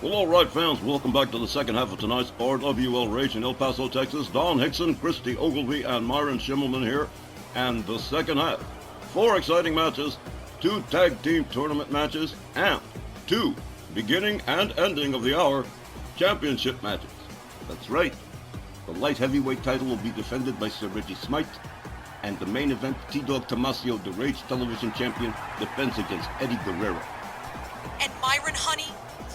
Well, all right, fans, welcome back to the second half of tonight's Rwl Rage in El Paso, Texas. Don Hickson, Christy Ogilvie, and Myron Schimmelman here. And the second half. 4 exciting matches, 2 tag team tournament matches, and 2 beginning and ending of the hour championship matches. That's right. The light heavyweight title will be defended by Sir Reggie Smythe. And the main event, T-Dog Tomasio, the Rage television champion, defends against Eddie Guerrero. And Myron, honey,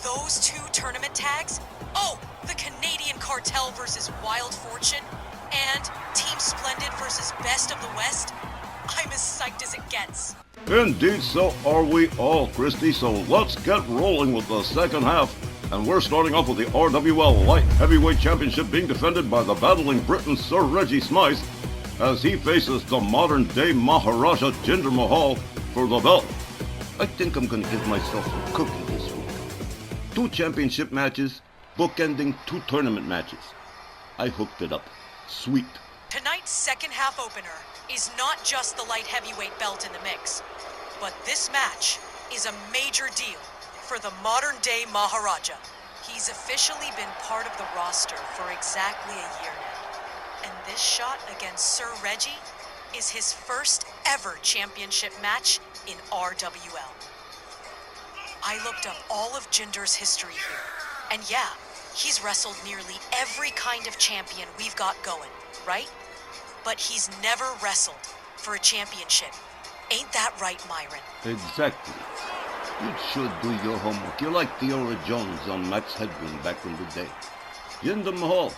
those 2 tournament tags? Oh, the Canadian Cartel versus Wild Fortune and Team Splendid versus Best of the West? I'm as psyched as it gets. Indeed, so are we all, Christy. So let's get rolling with the second half. And we're starting off with the RWL Light Heavyweight Championship being defended by the battling Briton Sir Reggie Smythe as he faces the modern-day Maharaja Jinder Mahal for the belt. I think I'm going to give myself a cookie this week. 2 championship matches, bookending 2 tournament matches. I hooked it up. Sweet. Tonight's second half opener is not just the light heavyweight belt in the mix, but this match is a major deal for the modern-day Maharaja. He's officially been part of the roster for exactly a year now, and this shot against Sir Reggie is his first ever championship match in RWL. I looked up all of Jinder's history here, and yeah, he's wrestled nearly every kind of champion we've got going, right? But he's never wrestled for a championship. Ain't that right, Myron? Exactly. You should do your homework. You're like Theora Jones on Max Headroom back in the day. Jinder Mahal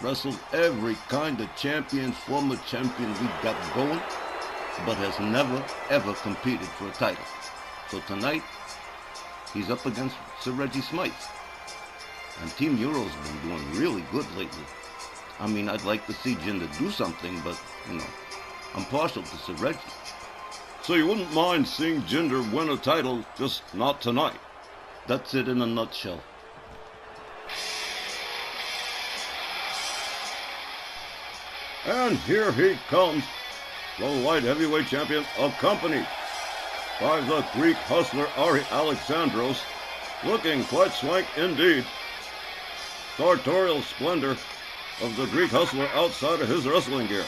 wrestled every kind of champion, former champion we got going, but has never, ever competed for a title. So tonight, he's up against Sir Reggie Smythe. And Team Euro's been doing really good lately. I mean, I'd like to see Jinder do something, but, I'm partial to Sir Reggie. So you wouldn't mind seeing Jinder win a title, just not tonight. That's it in a nutshell. And here he comes, the light heavyweight champion, accompanied by the Greek hustler Ari Alexandros, looking quite swank indeed. Sartorial splendor of the Greek hustler outside of his wrestling gear.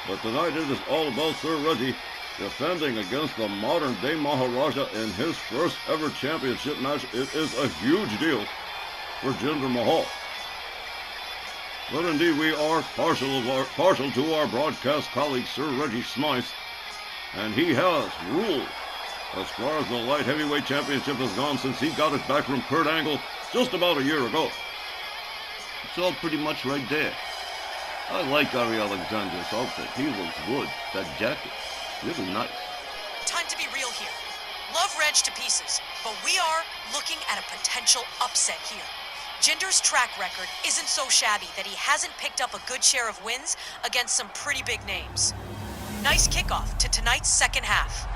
But tonight it is all about Sir Reggie defending against the modern-day Maharaja in his first ever championship match. It is a huge deal for Jinder Mahal. But indeed, we are partial to our broadcast colleague, Sir Reggie Smythe, and he has ruled as far as the light heavyweight championship has gone since he got it back from Kurt Angle just about a year ago. It's all pretty much right there. I like Ari Alexander's outfit. He looks good. That jacket, really nice. Time to be real here. Love Reg to pieces, but we are looking at a potential upset here. Jinder's track record isn't so shabby that he hasn't picked up a good share of wins against some pretty big names. Nice kickoff to tonight's second half.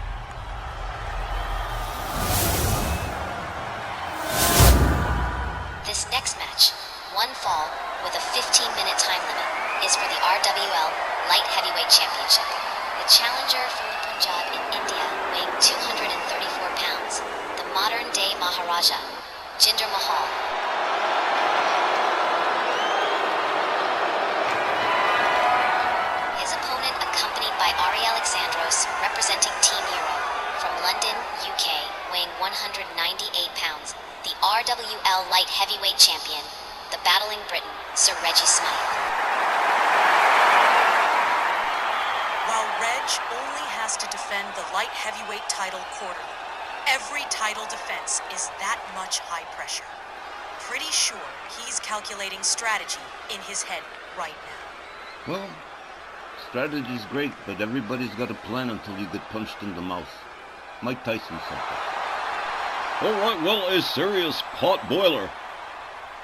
This next match, one fall with a 15-minute time limit, is for the RWL Light Heavyweight Championship. The challenger from the Punjab in India, weighing 234 pounds, the modern-day Maharaja, Jinder Mahal. His opponent accompanied by Ari Alexandros, representing Team Euro, from London, UK, weighing 198 pounds, the RWL Light Heavyweight Champion, the battling Briton, Sir Reggie Smythe. While Reg only has to defend the light heavyweight title quarterly, every title defense is that much high pressure. Pretty sure he's calculating strategy in his head right now. Well, strategy's great, but everybody's got a plan until you get punched in the mouth. Mike Tyson said that. All right, well, a serious pot boiler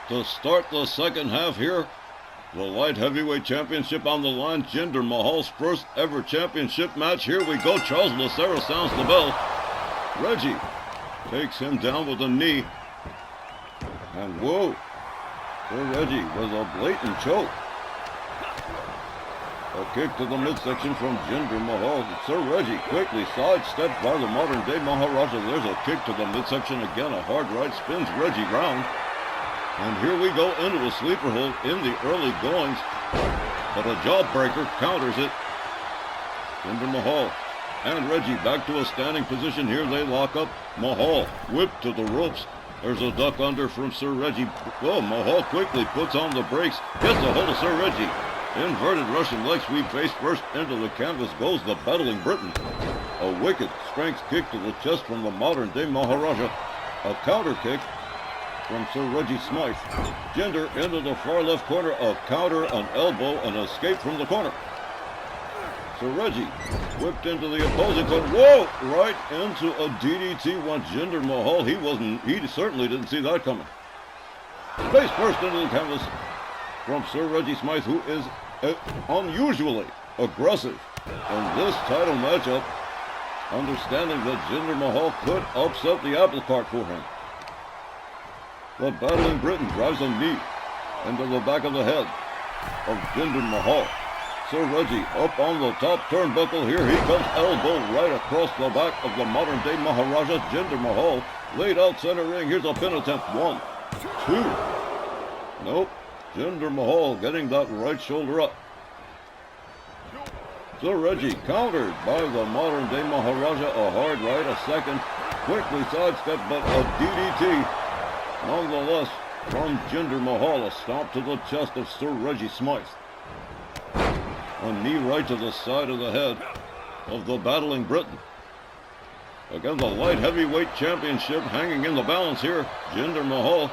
to start the second half here. The light heavyweight championship on the line. Jinder Mahal's first ever championship match. Here we go. Charles Lucero sounds the bell. Reggie takes him down with a knee. And whoa, Sir Reggie was a blatant choke. A kick to the midsection from Jinder Mahal. Sir Reggie quickly sidestepped by the modern-day Maharaja. There's a kick to the midsection again. A hard right spins Reggie round. And here we go into a sleeper hold in the early goings. But a jawbreaker counters it. Jinder Mahal and Reggie back to a standing position. Here they lock up. Mahal whipped to the ropes. There's a duck under from Sir Reggie. Oh, Mahal quickly puts on the brakes. Gets a hold of Sir Reggie. Inverted Russian leg sweep face first into the canvas goes the battling Briton. A wicked strength kick to the chest from the modern-day Maharaja. A counter kick from Sir Reggie Smythe. Jinder into the far left corner. A counter, an elbow, an escape from the corner. Sir Reggie whipped into the opposing corner. Whoa! Right into a DDT went Jinder Mahal. He certainly didn't see that coming. Face first into the canvas from Sir Reggie Smythe, who is unusually aggressive in this title matchup, understanding that Jinder Mahal could upset the apple cart for him. The battling Briton drives a knee into the back of the head of Jinder Mahal. Sir Reggie up on the top turnbuckle. Here he comes, elbow right across the back of the modern-day Maharaja. Jinder Mahal laid out center ring. Here's a pin attempt. 1, 2. Nope. Jinder Mahal getting that right shoulder up. Sir Reggie countered by the modern-day Maharaja. A hard right, a second. Quickly sidestep, but a DDT. Nonetheless, from Jinder Mahal, a stomp to the chest of Sir Reggie Smythe. A knee right to the side of the head of the battling Briton. Again, the light heavyweight championship hanging in the balance here. Jinder Mahal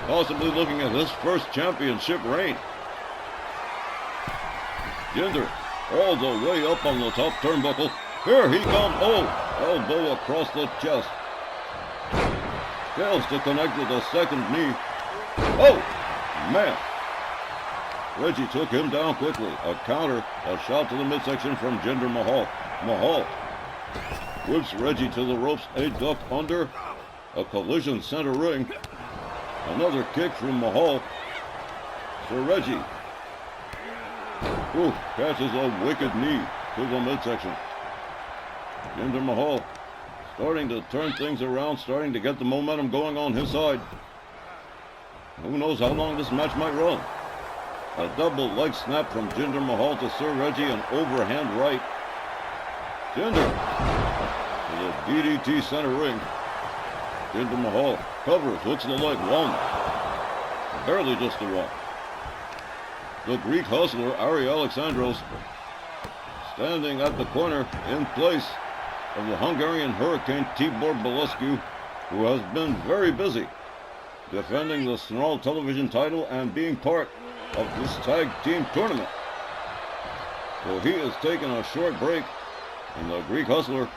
possibly looking at his first championship reign. Jinder all the way up on the top turnbuckle. Here he comes. Oh, elbow across the chest. Fails to connect with a second knee. Oh, man. Reggie took him down quickly. A counter, a shot to the midsection from Jinder Mahal. Mahal whips Reggie to the ropes. A duck under. A collision center ring. Another kick from Mahal. Sir Reggie catches a wicked knee to the midsection. Jinder Mahal starting to turn things around, starting to get the momentum going on his side. Who knows how long this match might run. A double leg snap from Jinder Mahal to Sir Reggie, an overhand right. Jinder with a DDT center ring. Jinder Mahal covers, hooks the leg, 1. Barely just a 1. The Greek hustler, Ari Alexandros, standing at the corner in place of the Hungarian Hurricane Tibor Belescu, who has been very busy defending the Snarl television title and being part of this tag team tournament. So he has taken a short break, and the Greek hustler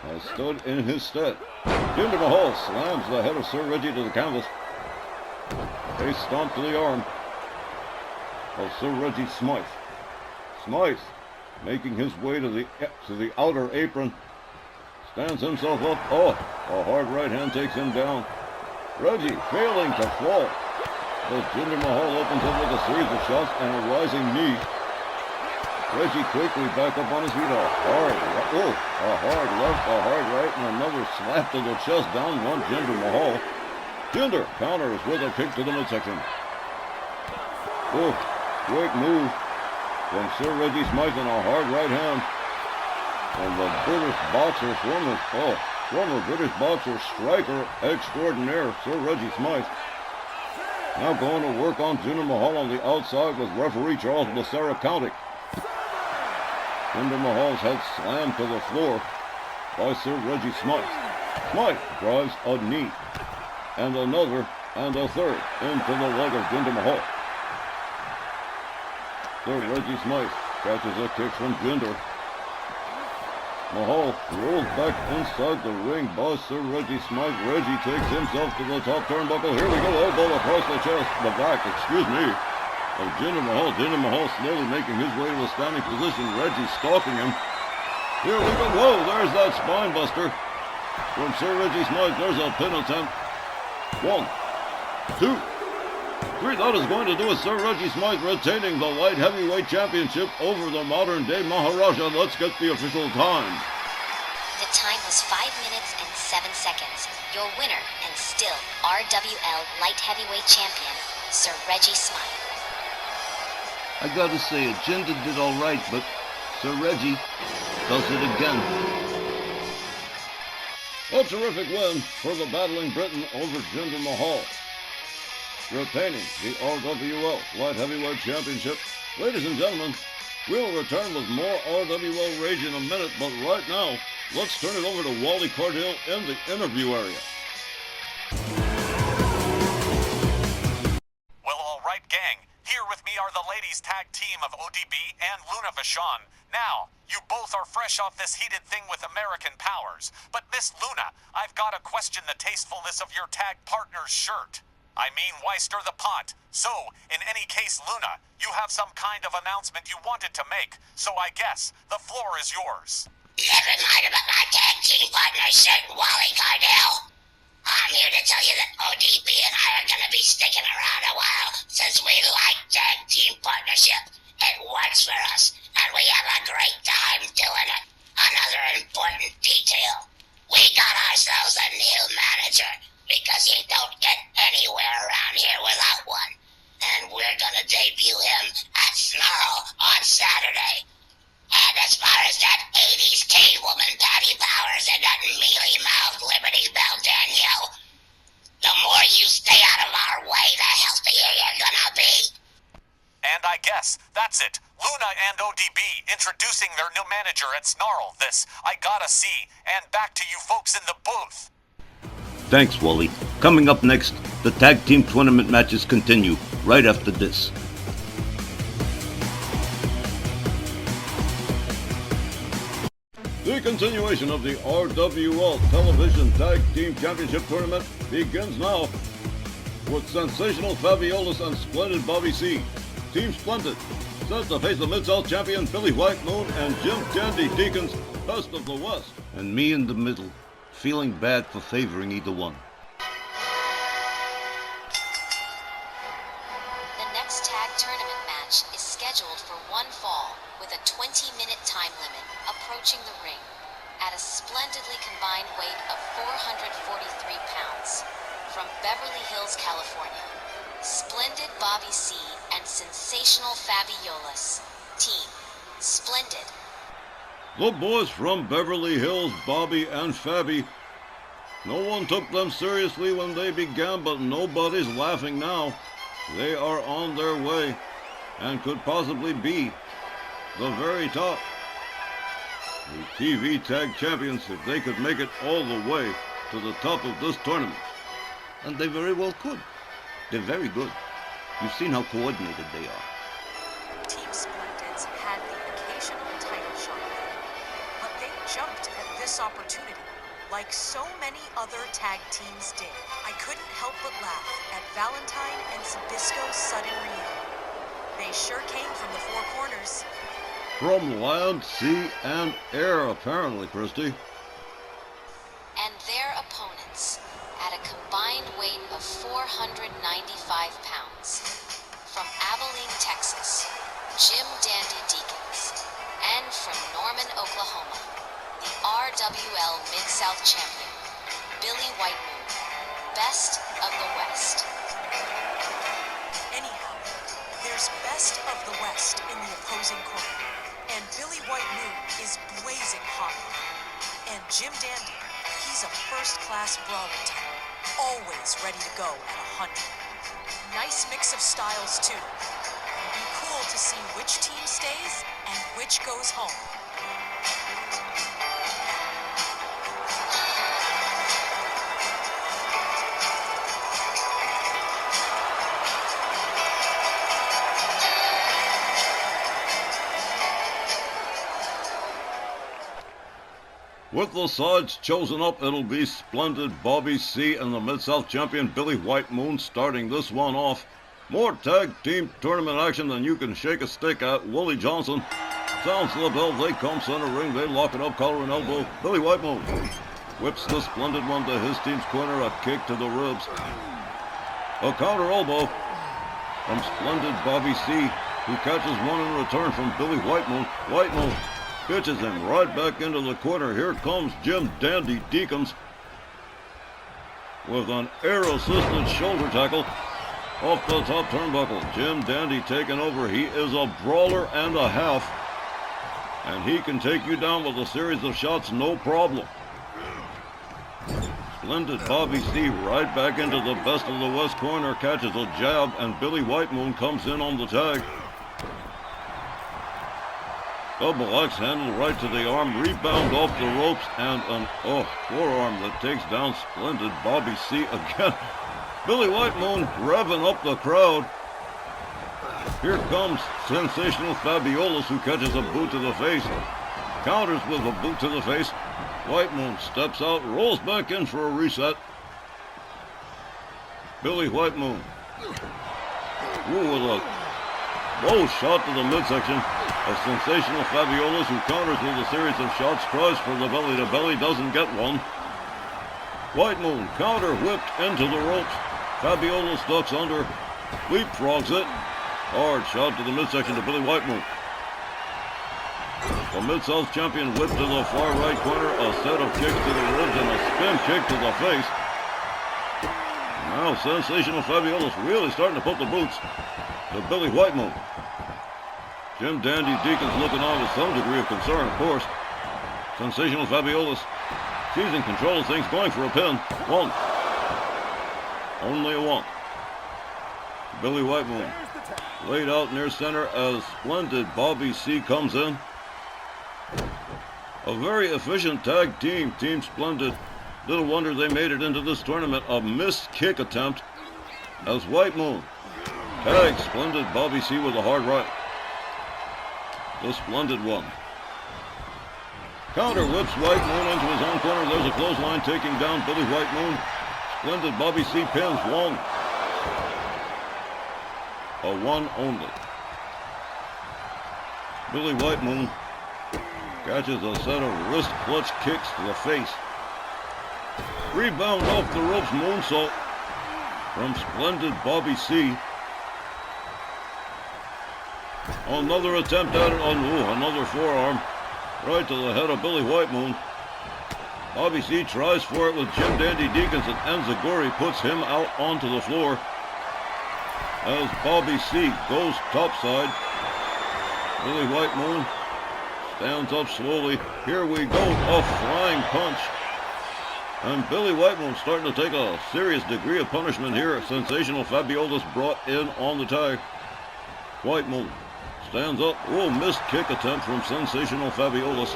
has stood in his stead. Jinder Mahal slams the head of Sir Reggie to the canvas. A stomp to the arm of Sir Reggie Smythe. Smythe making his way to the outer apron. Stands himself up. Oh, a hard right hand takes him down. Reggie failing to fall. As Jinder Mahal opens up with a series of shots and a rising knee. Reggie quickly back up on his feet. A hard left, a hard right, and another slap to the chest. Down one Jinder Mahal. Jinder counters with a kick to the midsection. Quick move from Sir Reggie Smythe and a hard right hand. And the British boxer, former British boxer, striker extraordinaire, Sir Reggie Smythe. Now going to work on Jinder Mahal on the outside with referee Charles Becerra counting. Jinder Mahal's head slammed to the floor by Sir Reggie Smythe. Smythe drives a knee and another and a third into the leg of Jinder Mahal. Sir Reggie Smythe catches a kick from Jinder. Mahal rolls back inside the ring by Sir Reggie Smythe. Reggie takes himself to the top turnbuckle. Here we go, elbow across the chest, the back, of Jinder Mahal. Jinder Mahal slowly making his way to a standing position. Reggie stalking him. Here we go. Whoa, there's that spine buster from Sir Reggie Smythe. There's a pin attempt. 1, 2. 3 that is going to do it. Sir Reggie Smythe retaining the light heavyweight championship over the modern day Maharaja. Let's get the official time. The time was 5 minutes and 7 seconds. Your winner and still RWL light heavyweight champion, Sir Reggie Smythe. I gotta say it, Jinder did alright, but Sir Reggie does it again. A terrific win for the battling Briton over Jinder Mahal, retaining the RWL Light Heavyweight Championship. Ladies and gentlemen, we'll return with more RWL Rage in a minute, but right now, let's turn it over to Wally Cardale in the interview area. Well, all right, gang. Here with me are the ladies' tag team of ODB and Luna Vachon. Now, you both are fresh off this heated thing with American Powers. But Miss Luna, I've got to question the tastefulness of your tag partner's shirt. I mean, why stir the pot? So, in any case, Luna, you have some kind of announcement you wanted to make. So I guess the floor is yours. Never mind about my tag team partner shirt, Wally Cardale. I'm here to tell you that ODB and I are going to be sticking around a while since we like tag team partnership. It works for us, and we have a great time doing it. Another important detail. We got ourselves a new manager because you don't get anywhere around here without one. And we're going to debut him at Snarl on Saturday. And as far as that 80s K-woman Patty Powers and that mealy-mouthed Liberty Bell Danielle, the more you stay out of our way, the healthier you're gonna be. And I guess that's it. Luna and ODB introducing their new manager at Snarl. This I gotta see. And back to you folks in the booth. Thanks, Wally. Coming up next, the tag team tournament matches continue right after this. The continuation of the RWL Television Tag Team Championship Tournament begins now with Sensational Fabiolas and Splendid Bobby C. Team Splendid set to face the Mid-South champion Billy White Moon and Jim Dandy Deacons, Best of the West. And me in the middle, feeling bad for favoring either one. The next tag tournament match is scheduled for one fall with a 20-minute time limit approaching the ring at a splendidly combined weight of 443 pounds from Beverly Hills, California. Splendid Bobby C and Sensational Fabiolas. Team Splendid. The boys from Beverly Hills, Bobby and Fabi. No one took them seriously when they began, but nobody's laughing now. They are on their way and could possibly be the very top. The TV Tag Champions, if they could make it all the way to the top of this tournament. And they very well could. They're very good. You've seen how coordinated they are. Team Splendids had the occasional title shot, but they jumped at this opportunity like so many other tag teams did. I couldn't help but laugh at Valentine and Zbyszko's sudden reunion. They sure came from the four corners. From land, sea, and air, apparently, Christy. And their opponents at a combined weight of 495 pounds. From Abilene, Texas, Jim Dandy Deacons. And from Norman, Oklahoma, the RWL Mid-South champion, Billy White Moon, Best of the West. Anyhow, there's Best of the West in the opposing corner. And Billy White Moon is blazing hot. And Jim Dandy, he's a first-class brawler type, always ready to go at 100. Nice mix of styles, too. It'll be cool to see which team stays and which goes home. With the sides chosen up, it'll be Splendid Bobby C and the Mid-South champion Billy White Moon starting this one off. More tag team tournament action than you can shake a stick at. Willie Johnson sounds the bell. They come center ring. They lock it up, collar and elbow. Billy White Moon whips the Splendid one to his team's corner. A kick to the ribs. A counter elbow. from splendid Bobby C, who catches one in return from Billy White Moon. White Moon pitches him right back into the corner. Here comes Jim Dandy Deacons with an air-assisted shoulder tackle off the top turnbuckle. Jim Dandy taking over. He is a brawler and a half, and he can take you down with a series of shots, no problem. Splendid Bobby C right back into the best of the West corner, catches a jab, and Billy White Moon comes in on the tag. Double X handle right to the arm, rebound off the ropes, and an forearm that takes down splendid Bobby C again. Billy White Moon revving up the crowd. Here comes sensational Fabiolas, who catches a boot to the face. Counters with a boot to the face. White Moon steps out, rolls back in for a reset. Billy White Moon. Ooh, with a low shot to the midsection. A sensational Fabiolas, who counters with a series of shots, tries for the belly-to-belly, doesn't get one. White Moon counter whipped into the ropes. Fabiolas ducks under, leapfrogs it. Hard shot to the midsection to Billy White Moon. The Mid-South champion whipped to the far right corner, a set of kicks to the ribs and a spin kick to the face. Now sensational Fabiolas really starting to put the boots to Billy White Moon. Jim Dandy Deacons looking on with some degree of concern, of course. Sensational Fabiolas seizing control of things, going for a pin. One. Only a one. Billy White Moon laid out near center as splendid Bobby C comes in. A very efficient tag team, Team Splendid. Little wonder they made it into this tournament. A missed kick attempt as White Moon tags splendid Bobby C with a hard right. The splendid one. Counter whips White Moon into his own corner. There's a clothesline taking down Billy White Moon. Splendid Bobby C pins one. A one only. Billy White Moon catches a set of wrist clutch kicks to the face. Rebound off the ropes moonsault from splendid Bobby C. Another attempt at it on another forearm right to the head of Billy White Moon. Bobby C tries for it with Jim Dandy Deacons, and Enziguri puts him out onto the floor as Bobby C goes topside. Billy White Moon stands up slowly. Here we go, a flying punch. And Billy White Moon starting to take a serious degree of punishment here. Sensational Fabiolas brought in on the tag. White Moon stands up. Oh, missed kick attempt from sensational Fabiolas.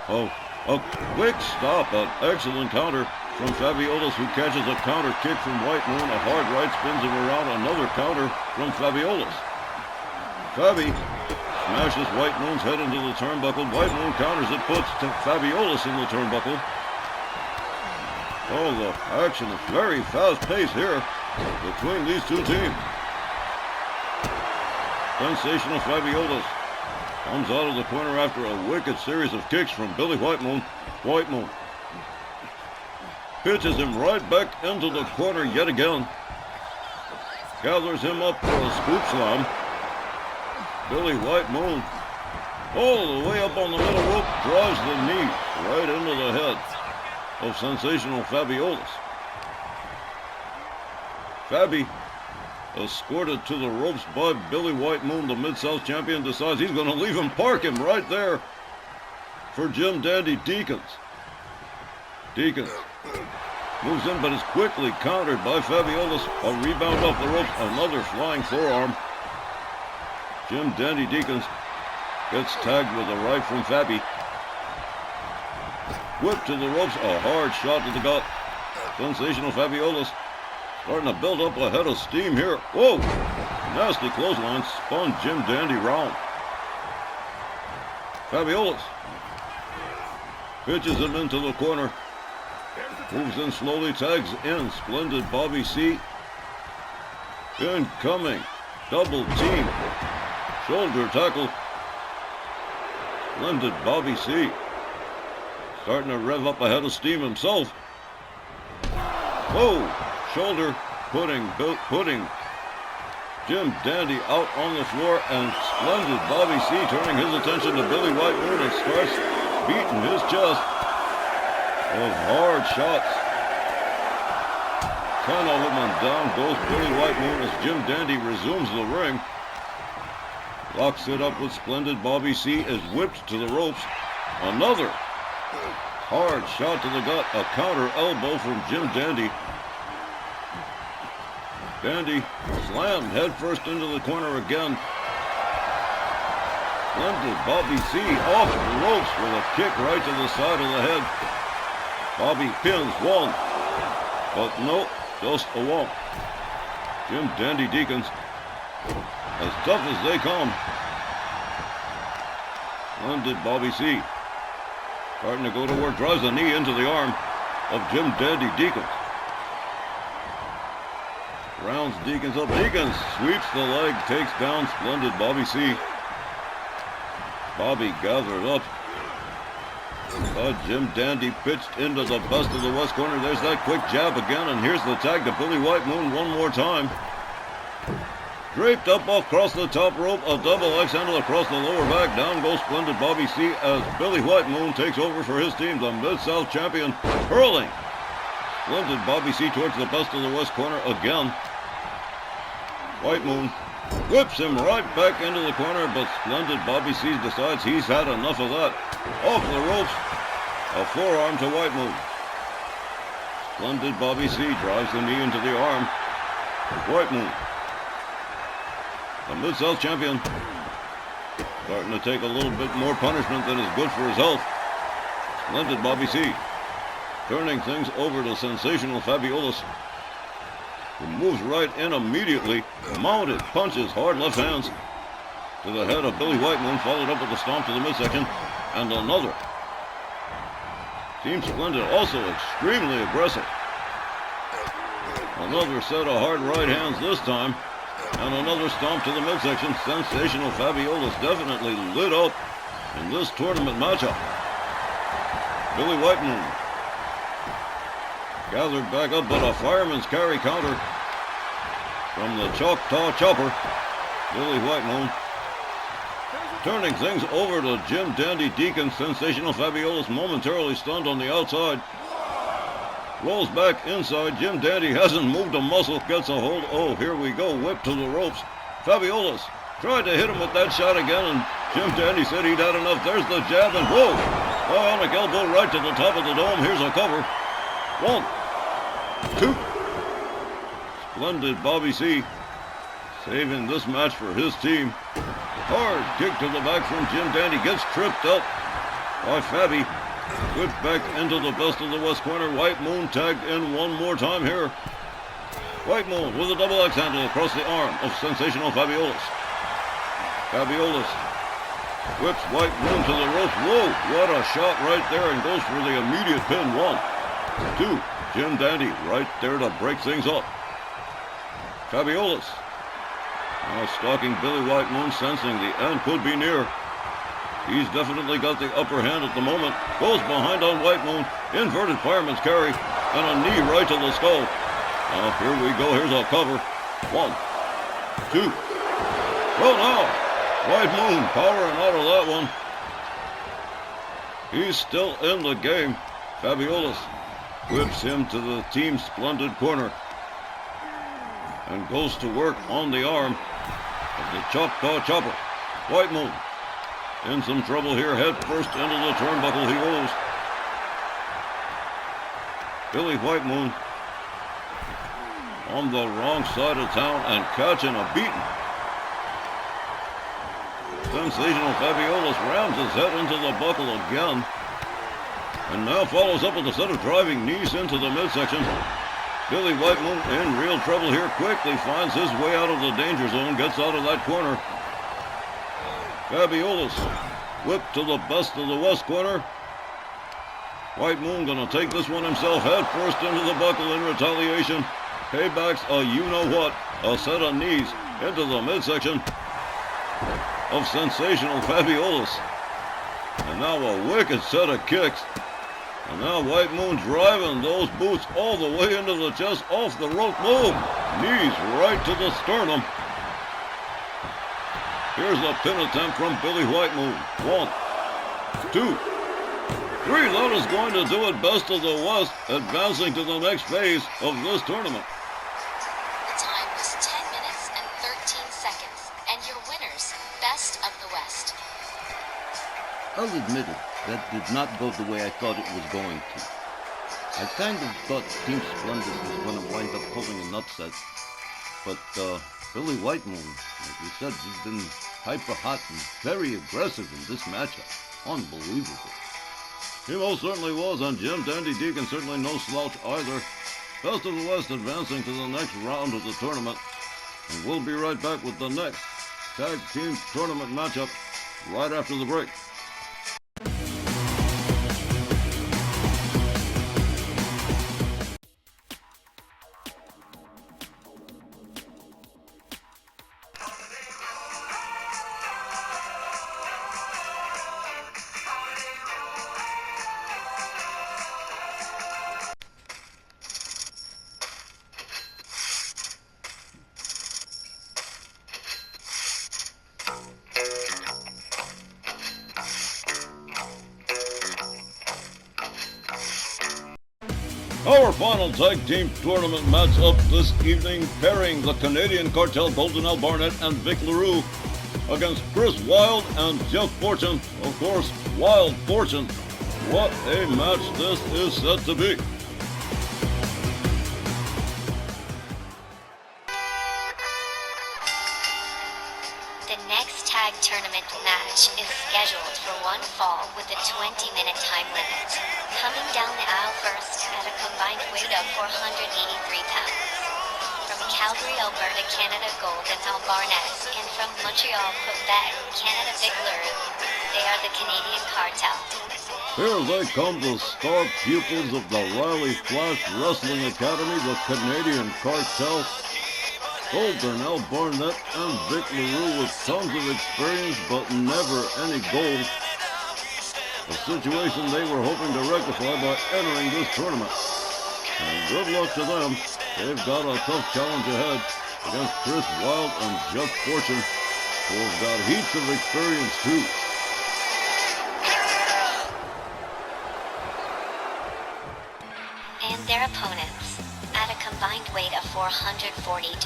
Oh, a quick stop, an excellent counter from Fabiolas, who catches a counter kick from White Moon. A hard right spins him around. Another counter from Fabiolas. Fabi smashes White Moon's head into the turnbuckle. White Moon counters it, puts Fabiolas in the turnbuckle. Oh, the action is very fast-paced here between these two teams. Sensational Fabiolas comes out of the corner after a wicked series of kicks from Billy White Moon. White Moon pitches him right back into the corner yet again. Gathers him up for a scoop slam. Billy White Moon all the way up on the middle rope, drives the knee right into the head of sensational Fabiolas. Fabi, escorted to the ropes by Billy White Moon, the Mid-South champion, decides he's going to leave him, park him right there for Jim Dandy Deacons. Deacons moves in, but is quickly countered by Fabiolas. A rebound off the ropes, another flying forearm. Jim Dandy Deacons gets tagged with a right from Fabi. Whip to the ropes, a hard shot to the gut. Sensational Fabiolas starting to build up a head of steam here. Whoa! Nasty clothesline, spun Jim Dandy round. Fabiolas pitches him into the corner. Moves in slowly, tags in splendid Bobby C. Incoming double team. Shoulder tackle. Splendid Bobby C. Starting to rev up a head of steam himself. Whoa! Shoulder putting Jim Dandy out on the floor, and splendid Bobby C turning his attention to Billy White Moon and starts beating his chest with hard shots. 10 of them, and down goes Billy White Moon as Jim Dandy resumes the ring. Locks it up with splendid Bobby C, is whipped to the ropes. Another hard shot to the gut, a counter elbow from Jim Dandy. Dandy slammed headfirst into the corner again. Splendid Bobby C off the ropes with a kick right to the side of the head. Bobby pins one, but no, just a one. Jim Dandy Deacons, as tough as they come. Splendid Bobby C starting to go to work, drives a knee into the arm of Jim Dandy Deacons. Rounds Deacons up. Deacons sweeps the leg, takes down splendid Bobby C. Bobby gathered up. Jim Dandy pitched into the best of the West corner. There's that quick jab again, and here's the tag to Billy White Moon one more time. Draped up across the top rope, a double X handle across the lower back. Down goes splendid Bobby C as Billy White Moon takes over for his team, the Mid-South champion, hurling splendid Bobby C towards the best of the West corner again. White Moon whips him right back into the corner, but splendid Bobby C decides he's had enough of that. Off the ropes, a forearm to White Moon. Splendid Bobby C drives the knee into the arm of White Moon. The Mid-South champion starting to take a little bit more punishment than is good for his health. Splendid Bobby C turning things over to sensational Fabulous, who moves right in immediately. Mounted punches, hard left hands to the head of Billy White Moon, followed up with a stomp to the midsection, and another. Team Splendid also extremely aggressive. Another set of hard right hands this time, and another stomp to the midsection. Sensational Fabulous definitely lit up in this tournament matchup. Billy White Moon gathered back up, but a fireman's carry counter from the Choctaw Chopper. Billy White Moon turning things over to Jim Dandy Deacon. Sensational Fabulous momentarily stunned on the outside. Rolls back inside. Jim Dandy hasn't moved a muscle. Gets a hold. Oh, here we go. Whip to the ropes. Fabulous tried to hit him with that shot again, and Jim Dandy said he'd had enough. There's the jab, and whoa! Bionic elbow right to the top of the dome. Here's a cover. 1, 2. Splendid Bobby C saving this match for his team. Hard kick to the back from Jim Dandy. Gets tripped up by Fabby. Whipped back into the best of the West corner. White Moon tagged in one more time here. White Moon with a double X handle across the arm of sensational Fabulous. Fabulous whips White Moon to the ropes. Whoa, what a shot right there, and goes for the immediate pin. 1, 2. Jim Dandy right there to break things up. Fabulous now stalking Billy White Moon, sensing the end could be near. He's definitely got the upper hand at the moment. Goes behind on White Moon. Inverted fireman's carry, and a knee right to the skull. Now here we go. Here's a cover. 1, 2. Well, now White Moon powering out of that one. He's still in the game. Fabulous whips him to the Team Splendid corner and goes to work on the arm of the Choctaw Chopper. White Moon in some trouble here. Head first into the turnbuckle he goes. Billy White Moon on the wrong side of town and catching a beating. Sensational Fabulous rams his head into the buckle again, and now follows up with a set of driving knees into the midsection. Billy White Moon in real trouble here. Quickly finds his way out of the danger zone. Gets out of that corner. Fabulous whip to the best of the West corner. White Moon gonna take this one himself. Head first into the buckle in retaliation. Paybacks a you-know-what. A set of knees into the midsection of sensational Fabulous. And now a wicked set of kicks. And now White Moon driving those boots all the way into the chest, off the rope. Boom! Knees right to the sternum. Here's a pin attempt from Billy Whitemoon. 1, 2, 3. That is going to do it. Best of the West advancing to the next phase of this tournament. The time was 10 minutes and 13 seconds, and your winners, Best of the West. I'll admit it, that did not go the way I thought it was going to. I kind of thought Team Splendid was going to wind up pulling an upset, but Billy Whitemoon, like you said, he's been hyper hot and very aggressive in this matchup. Unbelievable. He most certainly was, and Jim Dandy Deacon certainly no slouch either. Best of the West advancing to the next round of the tournament. And we'll be right back with the next tag team tournament matchup right after the break. Our final tag team tournament match up this evening, pairing the Canadian Cartel Golden L. Barnett and Vic LaRue against Chris Wilde and Jeff Fortune. Of course, Wild Fortune. What a match this is set to be. The next tag tournament match is scheduled for one fall with a 20-minute time limit. Coming down the aisle first at a combined weight of 483 pounds. From Calgary, Alberta, Canada, Golden L. Barnett, and from Montreal, Quebec, Canada, Vic LaRue. They are the Canadian Cartel. Here they come, the star pupils of the Riley Flash Wrestling Academy, the Canadian Cartel. Golden L. Barnett and Vic LaRue with tons of experience but never any gold. A situation they were hoping to rectify by entering this tournament. And good luck to them. They've got a tough challenge ahead against Chris Wilde and Jeff Fortune, who have got heaps of experience too. And their opponents, at a combined weight of 440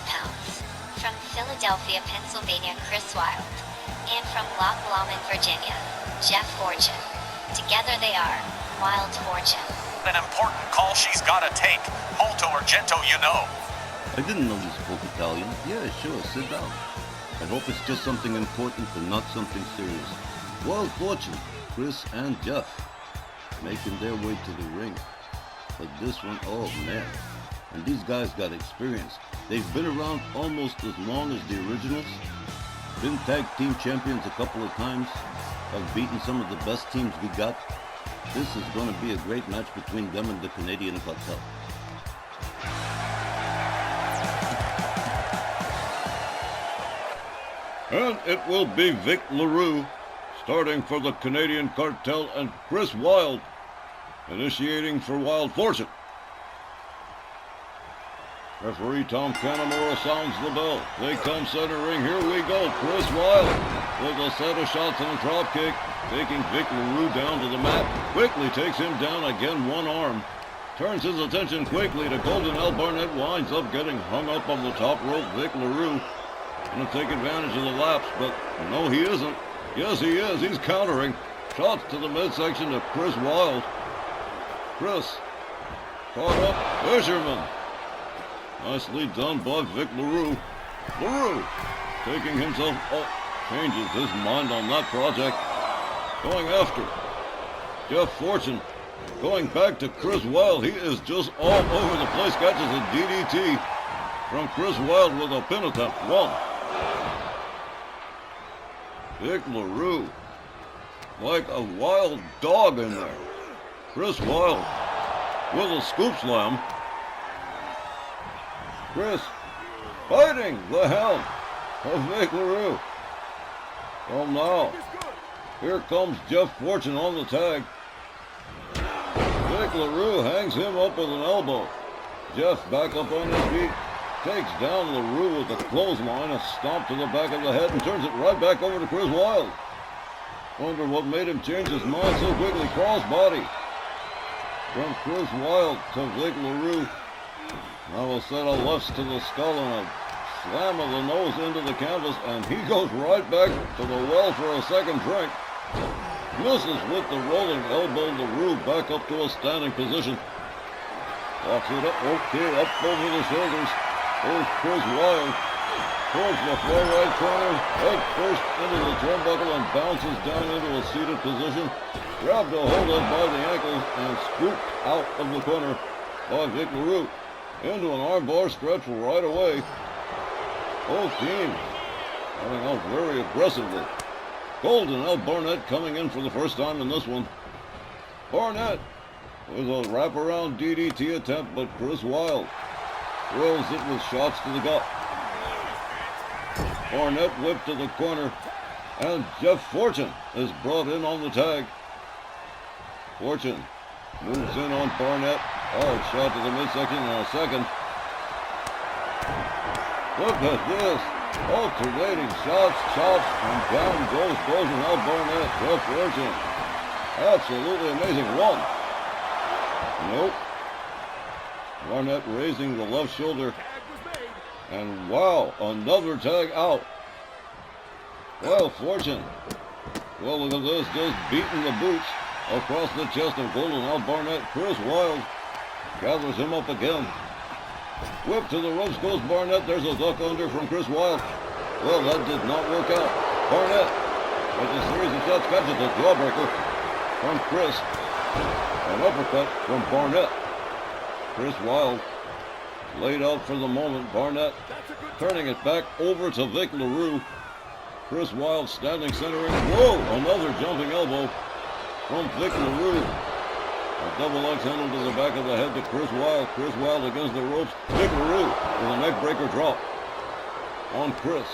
pounds. From Philadelphia, Pennsylvania, Chris Wilde. And from Loch Lomond, Virginia, Jeff Fortune. Together they are Wild Fortune. An important call she's gotta take. Molto Argento, you know. I didn't know you spoke Italian. Yeah, sure, sit down. I hope it's just something important and not something serious. Wild Fortune, Chris and Jeff, making their way to the ring. But this one, oh man. And these guys got experience. They've been around almost as long as the originals. Been tag team champions a couple of times. Have beaten some of the best teams we got. This is going to be a great match between them and the Canadian Cartel. And it will be Vic LaRue starting for the Canadian Cartel and Chris Wilde initiating for Wild Fortune. Referee Tom Canamora sounds the bell. They come center ring. Here we go. Chris Wilde with a set of shots and a drop kick, taking Vic LaRue down to the mat. Quickly takes him down again, one arm. Turns his attention quickly to Golden L. Barnett. Winds up getting hung up on the top rope. Vic LaRue going to take advantage of the lapse, but no, he isn't. Yes, he is. He's countering. Shots to the midsection to Chris Wilde. Chris caught up. Fisherman. Nicely done by Vic LaRue. LaRue taking himself up. Changes his mind on that project. Going after Jeff Fortune. Going back to Chris Wilde. He is just all over the place. Catches a DDT from Chris Wilde with a pin attempt. One. Vic LaRue. Like a wild dog in there. Chris Wilde with a scoop slam. Chris fighting the hell of Vic LaRue. Well, now, here comes Jeff Fortune on the tag. Vic LaRue hangs him up with an elbow. Jeff back up on his feet. takes down LaRue with a clothesline, a stomp to the back of the head, and turns it right back over to Chris Wilde. Wonder what made him change his mind so quickly. Crossbody from Chris Wilde to Vic LaRue. Now a set of lefts to the skull and a slam of the nose into the canvas, and he goes right back to the well for a second drink. Misses with the rolling elbow. LaRue back up to a standing position. Walks it up, okay, up over the shoulders. There's Chris Wilde towards the far right corner, head first into the turnbuckle and bounces down into a seated position. Grabbed a hold of by the ankles and scooped out of the corner by Vic LaRue. Into an armbar stretch right away. Both teams coming out very aggressively. Golden Al Barnett coming in for the first time in this one. Barnett with a wraparound DDT attempt, but Chris Wilde throws it with shots to the gut. Barnett whipped to the corner, and Jeff Fortune is brought in on the tag. Fortune moves in on Barnett. Hard shot to the midsection in a second. Look at this. Alternating shots, chops, and down goes Golden Al Barnett. Jeff Fortune. Absolutely amazing. One. Nope. Barnett raising the left shoulder. And wow, another tag out. Well, Fortune. Well, look at this. Just beating the boots across the chest of Golden Al Barnett. Chris Wilde gathers him up again. Whip to the ropes goes Barnett. There's a duck under from Chris Wilde. Well, that did not work out. Barnett with a series of shots catches a jawbreaker from Chris. An uppercut from Barnett. Chris Wilde laid out for the moment. Barnett turning it back over to Vic LaRue. Chris Wilde standing centering. Whoa! Another jumping elbow from Vic LaRue. A double axe handle to the back of the head to Chris Wilde. Chris Wilde against the ropes. Vic LaRue with a neck breaker drop on Chris.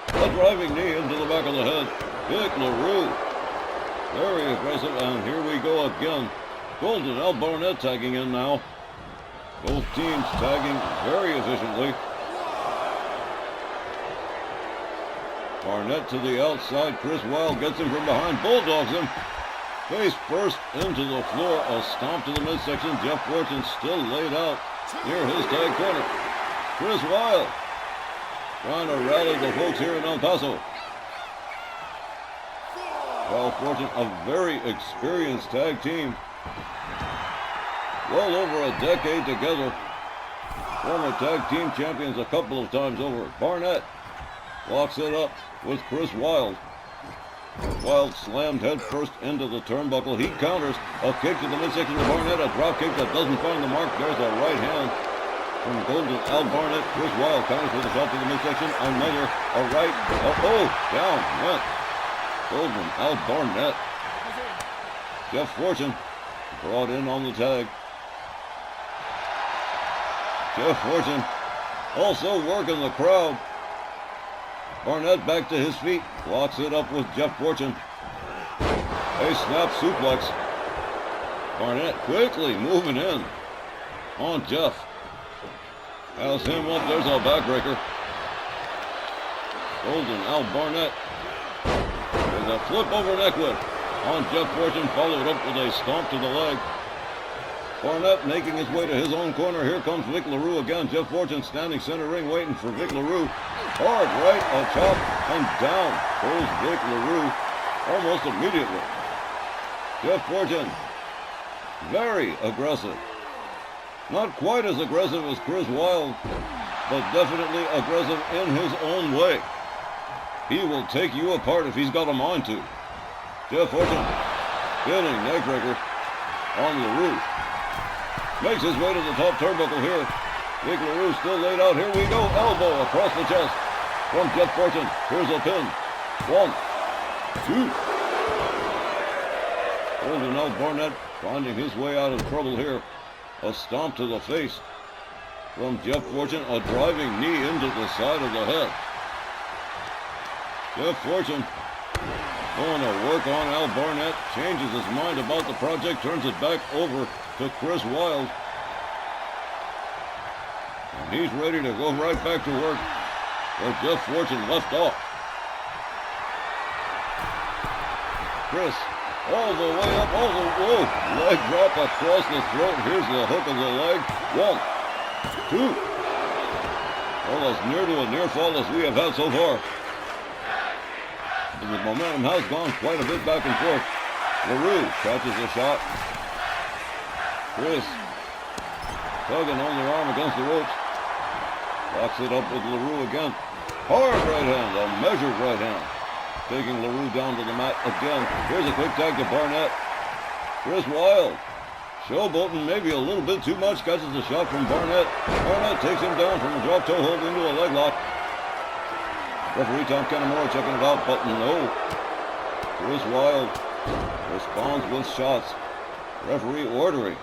A driving knee into the back of the head. Vic LaRue. Very aggressive, and here we go again. Golden Al Barnett tagging in now. Both teams tagging very efficiently. Barnett to the outside. Chris Wilde gets him from behind. Bulldogs him. Face first into the floor. A stomp to the midsection. Jeff Fortune still laid out near his tag corner. Chris Wilde trying to rally the folks here in El Paso. Well, Fortune, a very experienced tag team. Well over a decade together. Former tag team champions a couple of times over. Barnett walks it up with Chris Wilde. Wilde slammed head first into the turnbuckle. He counters a kick to the midsection of Barnett. A drop kick that doesn't find the mark. There's a right hand from Golden Al Barnett. Chris Wilde counters with a shot to the midsection. Another, a right. Down went Golden Al Barnett. Jeff Fortune brought in on the tag. Jeff Fortune also working the crowd. Barnett back to his feet. Locks it up with Jeff Fortune. A snap suplex. Barnett quickly moving in on Jeff. Has him up. There's a backbreaker. Golden Al Barnett with a flip over neckwood on Jeff Fortune, followed up with a stomp to the leg. Barnett making his way to his own corner. Here comes Vic LaRue again. Jeff Fortune standing center ring waiting for Vic LaRue. Hard right, a chop, and down goes Vic LaRue almost immediately. Jeff Fortune, very aggressive. Not quite as aggressive as Chris Wilde, but definitely aggressive in his own way. He will take you apart if he's got a mind to. Jeff Fortune getting neckbreaker on LaRue. Makes his way to the top turnbuckle here. Vic LaRue still laid out. Here we go. Elbow across the chest from Jeff Fortune. Here's a pin. 1, 2. Golden Al Barnett finding his way out of trouble here. A stomp to the face from Jeff Fortune. A driving knee into the side of the head. Jeff Fortune going to work on Al Barnett. Changes his mind about the project. Turns it back over to Chris Wilde. And he's ready to go right back to work where Jeff Fortune left off. Chris, all the way up, leg drop across the throat. Here's the hook of the leg. 1, 2. Well, as near to a near fall as we have had so far. And the momentum has gone quite a bit back and forth. LaRue catches the shot. Chris tugging on the arm against the ropes. Locks it up with LaRue again. Hard right hand, a measured right hand. Taking LaRue down to the mat again. Here's a quick tag to Barnett. Chris Wilde. Showboating maybe a little bit too much. Catches the shot from Barnett. Barnett takes him down from a drop toe hold into a leg lock. Referee Tom Kanamura checking it out, but no. Chris Wilde responds with shots. Referee ordering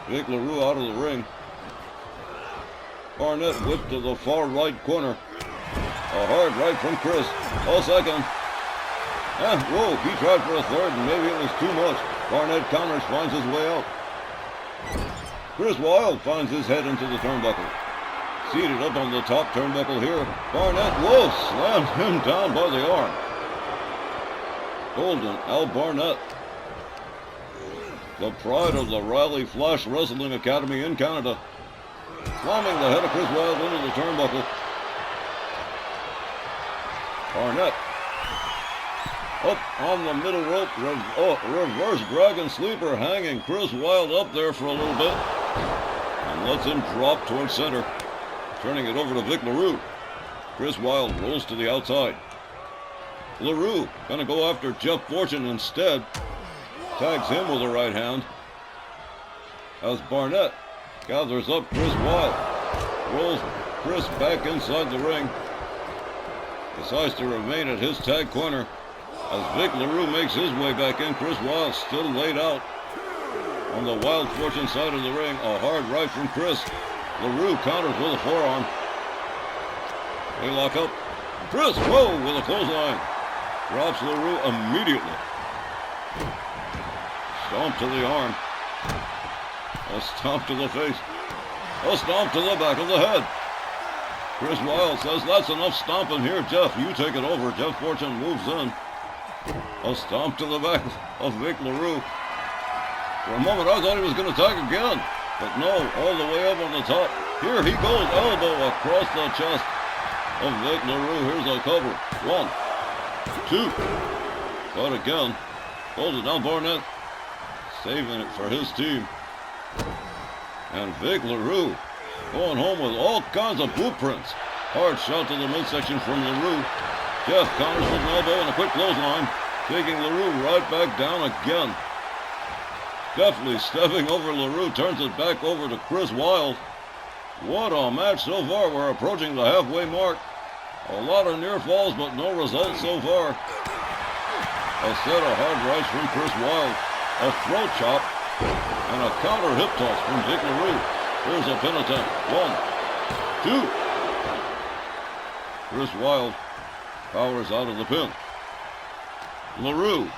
Vic LaRue out of the ring. Barnett whipped to the far right corner. A hard right from Chris. A second. Whoa, he tried for a third and maybe it was too much. Barnett counters, finds his way out. Chris Wilde finds his head into the turnbuckle. Seated up on the top turnbuckle here. Barnett, whoa, slammed him down by the arm. Golden Al Barnett. The pride of the Riley Flash Wrestling Academy in Canada. Slamming the head of Chris Wilde into the turnbuckle. Barnett. Up on the middle rope. Reverse dragon sleeper hanging Chris Wilde up there for a little bit. And lets him drop towards center. Turning it over to Vic LaRue. Chris Wilde rolls to the outside. LaRue gonna go after Jeff Fortune instead. Tags him with a right hand. As Barnett gathers up Chris Wilde. Rolls Chris back inside the ring. Decides to remain at his tag corner. As Vic LaRue makes his way back in, Chris Wilde still laid out. On the Wild Fortune side of the ring, a hard right from Chris. LaRue counters with a forearm. They lock up. Chris, whoa, with a clothesline. Drops LaRue immediately. Stomp to the arm. A stomp to the face. A stomp to the back of the head. Chris Wilde says, that's enough stomping here, Jeff. You take it over. Jeff Fortune moves in. A stomp to the back of Vic LaRue. For a moment, I thought he was going to tag again. But no, all the way up on the top. Here he goes, elbow across the chest of Vic LaRue. Here's a cover. 1, 2. But again, holds it down Barnett. Saving it for his team. And Vic LaRue going home with all kinds of blueprints. Hard shot to the midsection from LaRue. Jeff counters with an elbow and a quick clothesline, taking LaRue right back down again. Definitely stepping over LaRue, turns it back over to Chris Wilde. What a match so far. We're approaching the halfway mark. A lot of near falls, but no results so far. A set of hard rights from Chris Wilde. A throat chop and a counter hip toss from Vic LaRue. Here's a pin attempt. 1, 2. Chris Wilde powers out of the pin. LaRue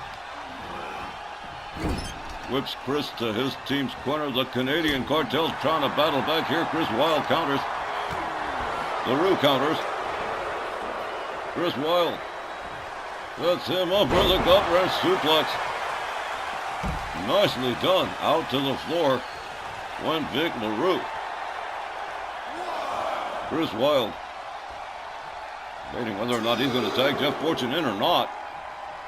whips Chris to his team's corner. The Canadian Cartel's trying to battle back here. Chris Wilde counters. LaRue counters. Chris Wilde sets him up for the gut wrench suplex. Nicely done. Out to the floor went Vic LaRue. Chris Wilde debating whether or not he's going to tag Jeff Fortune in or not.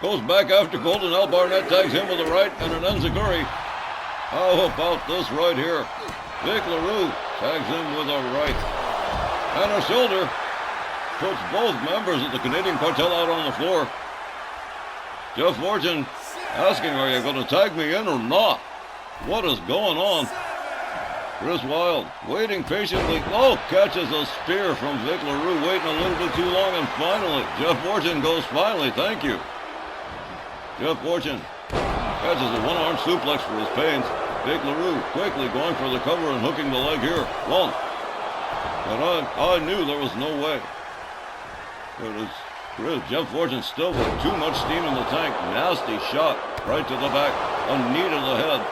Goes back after Golden Al Barnett, tags him with a right and an enziguri. How about this right here? Vic LaRue tags him with a right and a shoulder. Puts both members of the Canadian Cartel out on the floor. Jeff Fortune asking, are you going to tag me in or not? What is going on? Chris Wilde waiting patiently. Oh, catches a spear from Vic LaRue, waiting a little bit too long, and finally, Jeff Fortune goes, finally, thank you. Jeff Fortune catches a one-arm suplex for his pains. Vic LaRue quickly going for the cover and hooking the leg here. 1. But I knew there was no way. But it's Jeff Fortune still with too much steam in the tank. Nasty shot right to the back. A knee to the head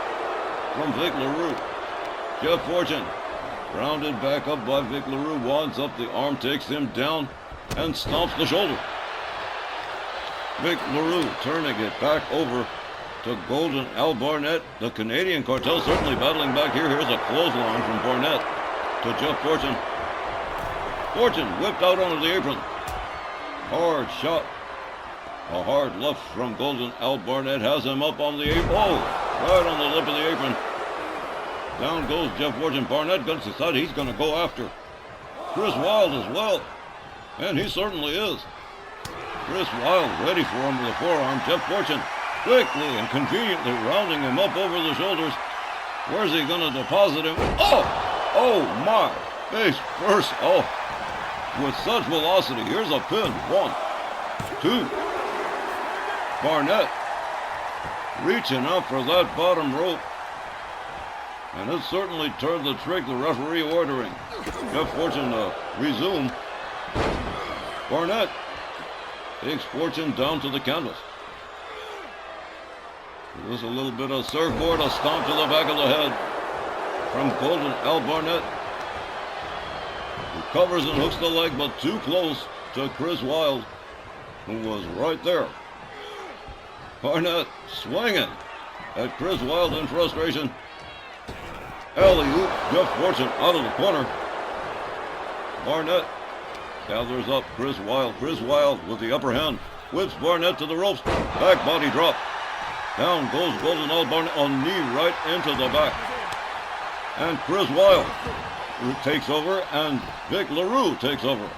from Vic LaRue. Jeff Fortune Grounded back up by Vic LaRue, winds up the arm, takes him down, and stomps the shoulder. Vic LaRue turning it back over to Golden Al Barnett. The Canadian Cartel certainly battling back here. Here's a clothesline from Barnett to Jeff Fortune. Fortune whipped out onto the apron. Hard shot. A hard left from Golden Al Barnett has him up on the apron. Oh, right on the lip of the apron. Down goes Jeff Fortune. Barnett gets decided he's going to go after Chris Wilde as well. And he certainly is. Chris Wilde ready for him with a forearm. Jeff Fortune quickly and conveniently rounding him up over the shoulders. Where's he going to deposit him? Oh! Oh my! Face first. Oh! With such velocity. Here's a pin. 1, 2. Barnett reaching up for that bottom rope. And it certainly turned the trick, the referee ordering Jeff Fortune to resume. Barnett takes Fortune down to the canvas. There's a little bit of surfboard, a stomp to the back of the head from Golden Al Barnett. Who covers and hooks the leg, but too close to Chris Wilde, who was right there. Barnett swinging at Chris Wilde in frustration. Alley-oop, Jeff Fortune out of the corner. Barnett gathers up Chris Wilde. Chris Wilde with the upper hand. Whips Barnett to the ropes. Back body drop. Down goes Golden Al Barnett on knee right into the back. And Chris Wilde takes over and Vic LaRue takes over.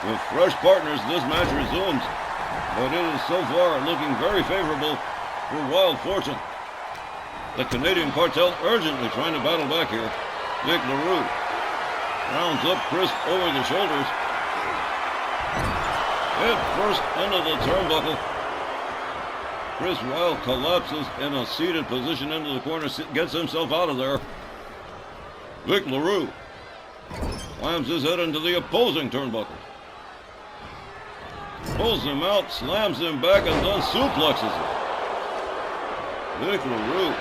With fresh partners, this match resumes. But it is so far looking very favorable for Wild Fortune. The Canadian Cartel urgently trying to battle back here. Vic LaRue rounds up Chris over the shoulders. Head first into the turnbuckle. Chris Wilde collapses in a seated position into the corner, gets himself out of there. Vic LaRue slams his head into the opposing turnbuckle. Pulls him out, slams him back, and then suplexes him. Vic LaRue.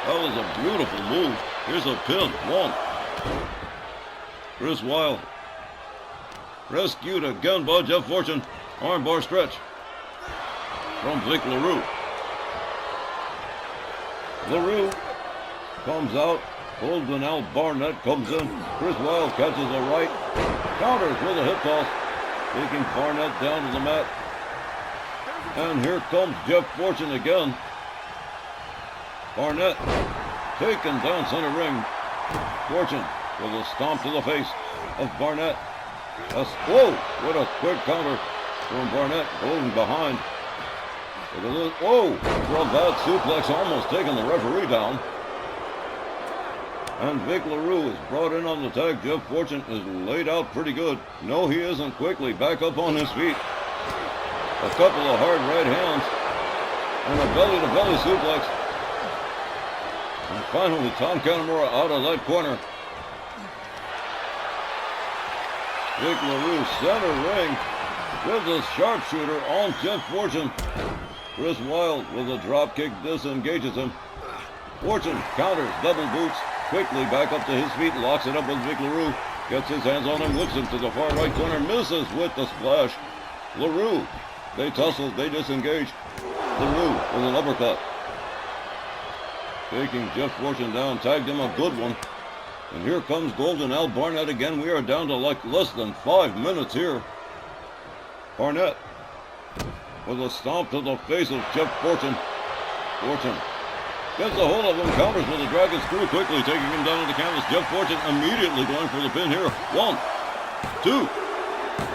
That was a beautiful move. Here's a pin. 1. Chris Wilde. Rescued again by Jeff Fortune. Armbar stretch from Vic LaRue. LaRue comes out. Golden Al Barnett comes in. Chris Wilde catches a right. Counters with a hip toss. Taking Barnett down to the mat. And here comes Jeff Fortune again. Barnett taken down center ring. Fortune with a stomp to the face of Barnett. Whoa! What a quick counter from Barnett going behind. Whoa! From that suplex almost taking the referee down. And Vic LaRue is brought in on the tag. Jeff Fortune is laid out pretty good. No, he isn't. Quickly back up on his feet. A couple of hard right hands. And a belly-to-belly suplex. And finally, Tom Canamora out of that corner. Vic LaRue center ring with a sharpshooter on Jeff Fortune. Chris Wilde with a drop kick disengages him. Fortune counters, double boots. Quickly back up to his feet, locks it up with Vic LaRue. Gets his hands on him, whips him to the far right corner, misses with the splash. LaRue, they tussle, they disengage. LaRue with an uppercut. Taking Jeff Fortune down, tagged him a good one. And here comes Golden Al Barnett again. We are down to like less than 5 minutes here. Barnett with a stomp to the face of Jeff Fortune. Fortune gets a hold of him, counters with a dragon screw, quickly taking him down to the canvas. Jeff Fortune immediately going for the pin here. 1, 2,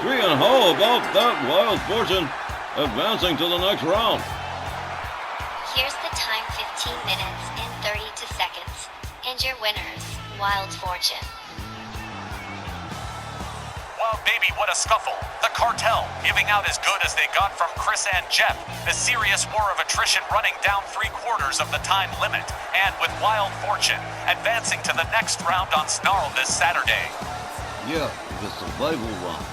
3, and how about that? Wild Fortune advancing to the next round. Here's the time, 15 minutes and 32 seconds. And your winners, Wild Fortune. Well, baby, what a scuffle. The Cartel giving out as good as they got from Chris and Jeff. A serious war of attrition running down 3/4 of the time limit. And with Wild Fortune advancing to the next round on Snarl this Saturday. Yeah, the survival round.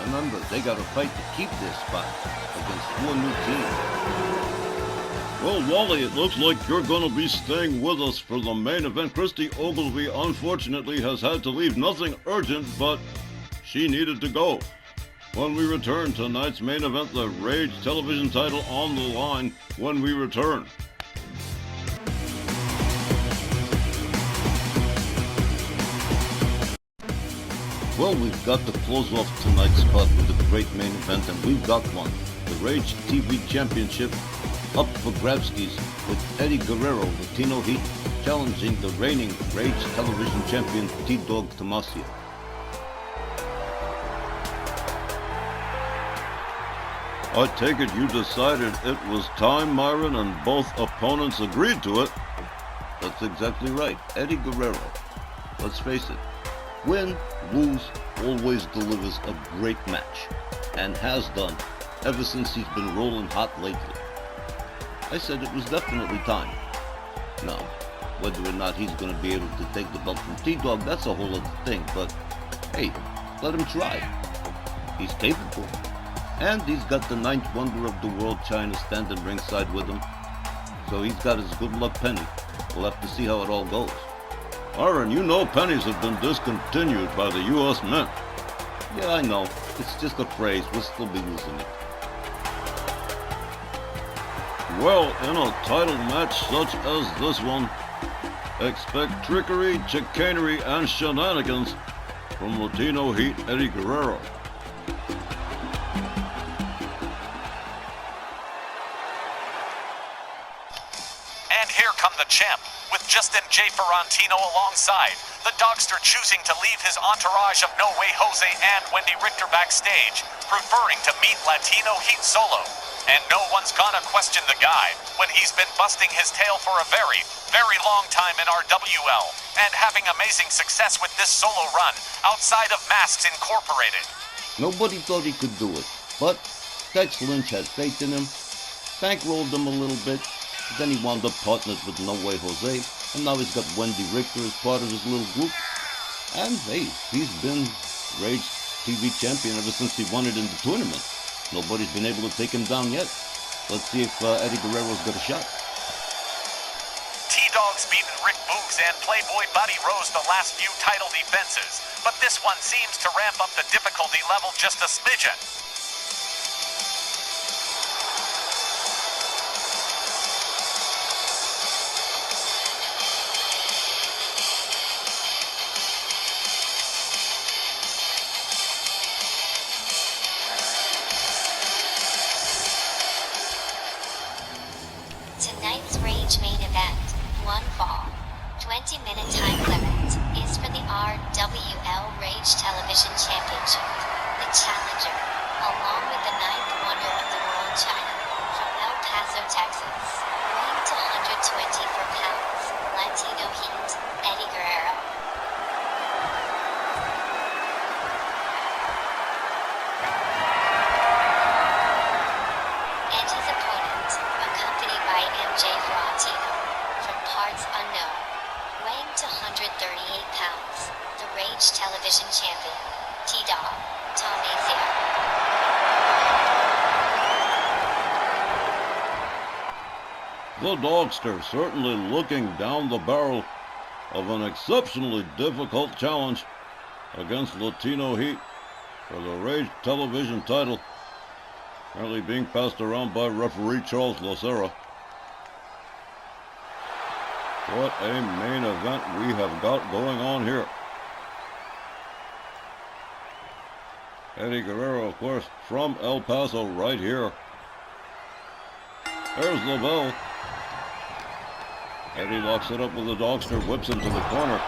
Remember, they got to fight to keep their spot against 4 new teams. Well, Wally, it looks like you're going to be staying with us for the main event. Christy Ogilvy, unfortunately, has had to leave. Nothing urgent, but she needed to go. When we return, tonight's main event, the Rage television title on the line when we return. Well, we've got to close off tonight's spot with a great main event, and we've got one. The Rage TV Championship up for grabskis with Eddie Guerrero, Latino Heat, challenging the reigning Rage television champion T-Dog Tomasio. I take it you decided it was time, Myron, and both opponents agreed to it. That's exactly right. Eddie Guerrero, let's face it, win, lose, always delivers a great match, and has done ever since he's been rolling hot lately. I said it was definitely time. Now, whether or not he's going to be able to take the belt from T-Dog, that's a whole other thing, but hey, let him try. He's capable. And he's got the ninth wonder of the world, China, standing ringside with him. So he's got his good luck penny. We'll have to see how it all goes. Aaron, you know pennies have been discontinued by the U.S. Mint. Yeah, I know. It's just a phrase. We'll still be using it. Well, in a title match such as this one, expect trickery, chicanery, and shenanigans from Latino Heat Eddie Guerrero. And here come the champ, with Justin J. Ferrantino alongside. The Dogster choosing to leave his entourage of No Way Jose and Wendy Richter backstage, preferring to meet Latino Heat solo. And no one's gonna question the guy when he's been busting his tail for a very, very long time in RWL and having amazing success with this solo run outside of Masks Incorporated. Nobody thought he could do it, but Tex Lynch had faith in him, bankrolled him a little bit, then he wound up partnered with No Way Jose, and now he's got Wendy Richter as part of his little group. And hey, he's been Rage TV champion ever since he won it in the tournament. Nobody's been able to take him down yet. Let's see if Eddie Guerrero's got a shot. T-Dog's beaten Rick Boogs and Playboy Buddy Rose the last few title defenses, but this one seems to ramp up the difficulty level just a smidgen. Tonight's Rage main event, one fall, 20-minute time limit, is for the RWL Rage Television Championship. The challenger, along with the ninth wonder of the world, China, from El Paso, Texas, weighing 224 pounds, Latino Heat, Eddie Guerrero. And his opponent, accompanied by MJ Ferrantino, from parts unknown, weighing 238 pounds, the Rage Television Champion, T-Dog Tomasio. The Dogster certainly looking down the barrel of an exceptionally difficult challenge against Latino Heat for the Rage television title, currently being passed around by referee Charles Lacera. What a main event we have got going on here. Eddie Guerrero, of course, from El Paso right here. There's the bell. Eddie locks it up with the Dogster, whips him to the corner.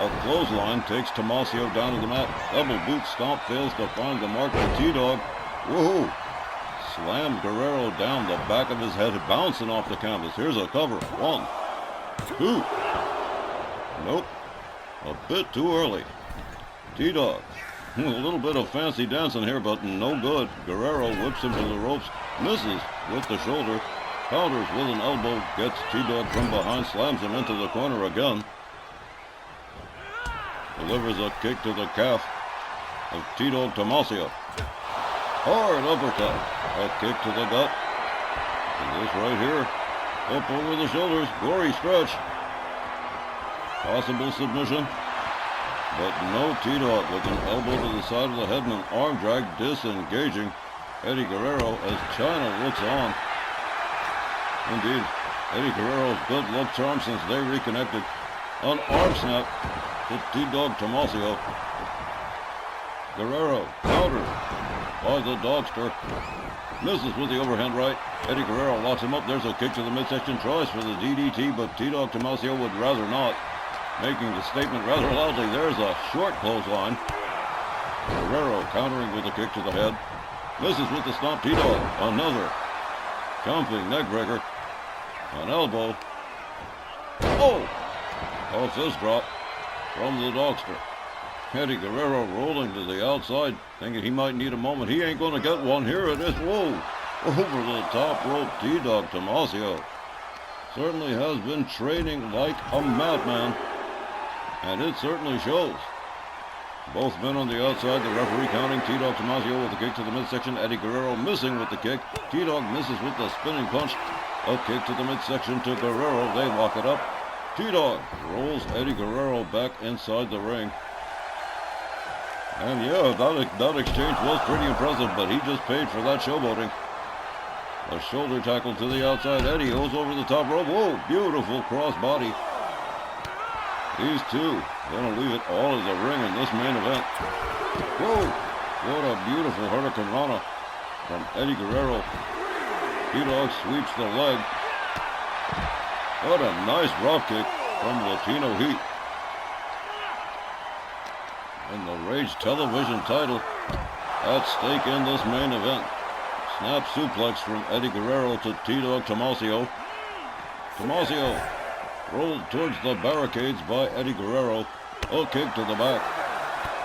A clothesline takes Tomasio down to the mat. Double boot stomp fails to find the mark for T-Dog. Woohoo! Slammed Guerrero down, the back of his head bouncing off the canvas. Here's a cover. 1, 2. Nope. A bit too early. T-Dog. A little bit of fancy dancing here, but no good. Guerrero whips him to the ropes, misses with the shoulder, counters with an elbow, gets T-Dog from behind, slams him into the corner again. Delivers a kick to the calf of T-Dog Tomasio. Hard uppercut. A kick to the gut. And this right here Up over the shoulders. Gory stretch. Possible submission. But no T-Dog with an elbow to the side of the head and an arm drag disengaging Eddie Guerrero as China looks on. Indeed, Eddie Guerrero's good luck charm since they reconnected. An arm snap to T-Dog Tomasio. Guerrero countered by the Dogster. Misses with the overhand right. Eddie Guerrero locks him up. There's a kick to the midsection. Tries for the DDT, but T-Dog Tomasio would rather not. Making the statement rather loudly. There's a short clothesline. Guerrero countering with a kick to the head. Misses with the stomp. T-Dog. Another jumping neckbreaker. An elbow. Oh! A fist drop from the Dogster. Eddie Guerrero rolling to the outside, thinking he might need a moment. He ain't going to get one. Here it is. Whoa! Over the top rope, T-Dog Tomasio. Certainly has been training like a madman. And it certainly shows. Both men on the outside, the referee counting. T-Dog Tomasio with a kick to the midsection. Eddie Guerrero missing with the kick. T-Dog misses with the spinning punch. A kick to the midsection to Guerrero. They lock it up. T-Dog rolls Eddie Guerrero back inside the ring. And yeah, that exchange was pretty impressive, but he just paid for that showboating. A shoulder tackle to the outside. Eddie goes over the top rope. Whoa, beautiful crossbody. These two gonna leave it all as a ring in this main event. Whoa, what a beautiful Hurricane Rana from Eddie Guerrero. T-Dog sweeps the leg. What a nice drop kick from Latino Heat. And the Rage television title at stake in this main event. Snap suplex from Eddie Guerrero to T-Dog Tomasio. Tomasio rolled towards the barricades by Eddie Guerrero. A kick to the back.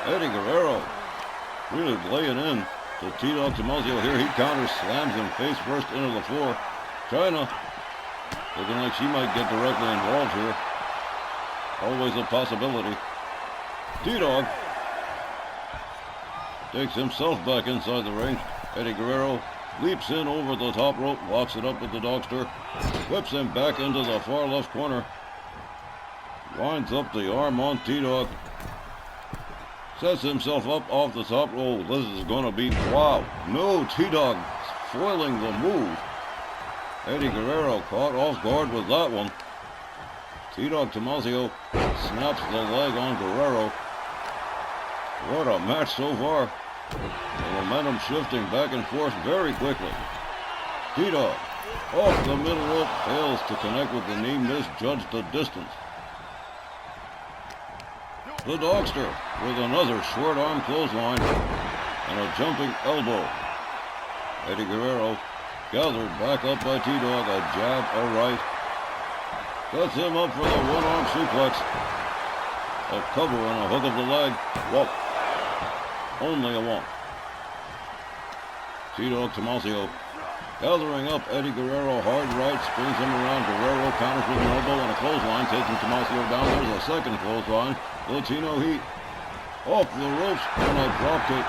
Eddie Guerrero really laying in to T-Dog Tomasio here. He counters, slams him face first into the floor. China looking like she might get directly involved here. Always a possibility. T-Dog takes himself back inside the ring. Eddie Guerrero leaps in over the top rope, locks it up with the Dogster, whips him back into the far left corner, winds up the arm on T-Dog, sets himself up off the top rope. This is going to be, wow, no, T-Dog foiling the move. Eddie Guerrero caught off guard with that one. T-Dog Tomasio snaps the leg on Guerrero. What a match so far. The momentum shifting back and forth very quickly. T-Dog off the middle rope, fails to connect with the knee, misjudged the distance. The Dogster with another short arm clothesline and a jumping elbow. Eddie Guerrero gathered back up by T-Dog, a jab, a right. Sets him up for the one-arm suplex. A cover and a hook of the leg. Whoa. Only a one. T-Dog Tomasio gathering up Eddie Guerrero, hard right, spins him around. Guerrero counters with an elbow and a clothesline, taking Tomasio down. There's a second clothesline. Latino Heat off the ropes and a drop kick,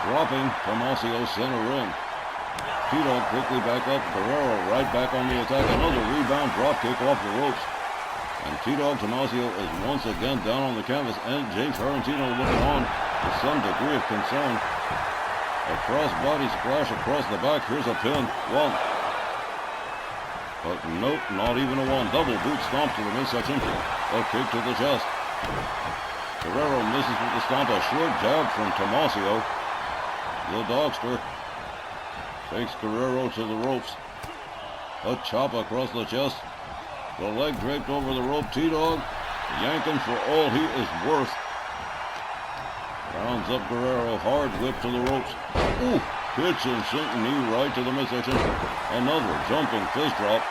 dropping Tomasio center ring. T-Dog quickly back up. Guerrero right back on the attack. Another rebound drop kick off the ropes. And T-Dog Tomasio is once again down on the canvas, and Jake Ferrantino looking on with some degree of concern. A cross-body splash across the back. Here's a pin. One. But nope, not even a one. Double boot stomp to the midsection. A kick to the chest. Guerrero misses with the stomp. A short jab from Tomasio. The Dogster takes Guerrero to the ropes. A chop across the chest. The leg draped over the rope. T-Dog yanking for all he is worth. Rounds up Guerrero. Hard whip to the ropes. Ooh, kitchen sink knee right to the midsection. Another jumping fist drop.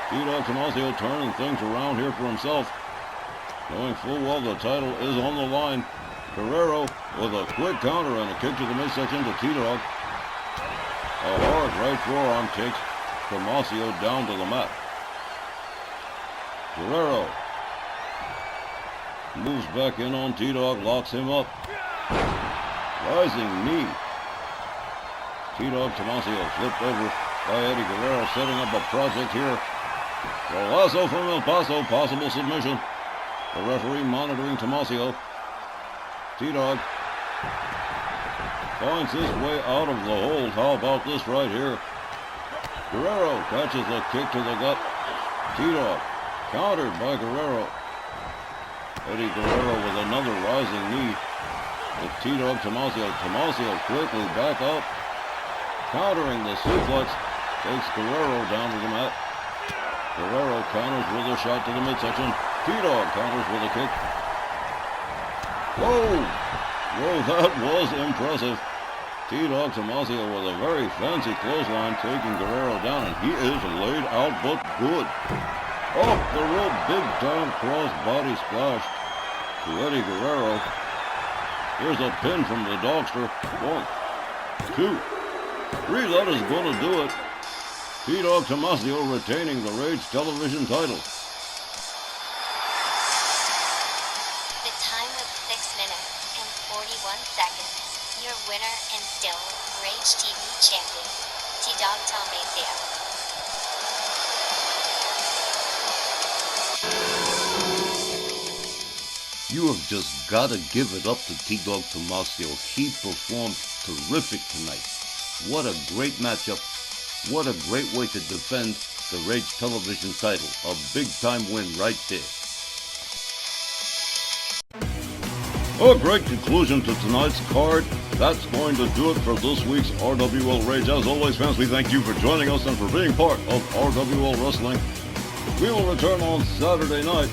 T-Dog Tomasio turning things around here for himself. Knowing full well the title is on the line. Guerrero with a quick counter and a kick to the midsection to T-Dog. A hard right forearm takes Tomasio down to the mat. Guerrero moves back in on T-Dog, locks him up. Rising knee. T-Dog Tomasio flipped over by Eddie Guerrero, setting up a project here The lasso from El Paso, possible submission. The referee monitoring Tomasio. T-Dog finds his way out of the hold. How about this right here? Guerrero catches a kick to the gut. T-Dog countered by Guerrero. Eddie Guerrero with another rising knee. The T-Dog Tomasio. Tomasio quickly back up. Countering the suplex. Takes Guerrero down to the mat. Guerrero counters with a shot to the midsection. T-Dog counters with a kick. Whoa! Whoa, that was impressive. T-Dog Tomasio with a very fancy clothesline taking Guerrero down, and he is laid out but good. Off the rope, big time cross body splash to Eddie Guerrero. Here's a pin from the Dogster. 1, 2, 3, that is going to do it. T-Dog Tomasio retaining the Rage television title. The time of 6 minutes and 41 seconds. Your winner and still Rage TV champion, T-Dog Tomasio. You have just got to give it up to T-Dog Tomasio. He performed terrific tonight. What a great matchup. What a great way to defend the Rage television title. A big-time win right there. A great conclusion to tonight's card. That's going to do it for this week's RWL Rage. As always, fans, we thank you for joining us and for being part of RWL Wrestling. We will return on Saturday night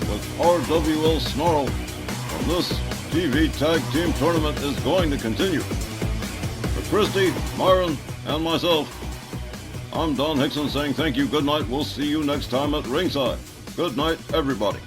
with RWL Snarl, and this TV Tag Team Tournament is going to continue. For Christy, Myron, and myself, I'm Don Hickson saying thank you, good night. We'll see you next time at ringside. Good night, everybody.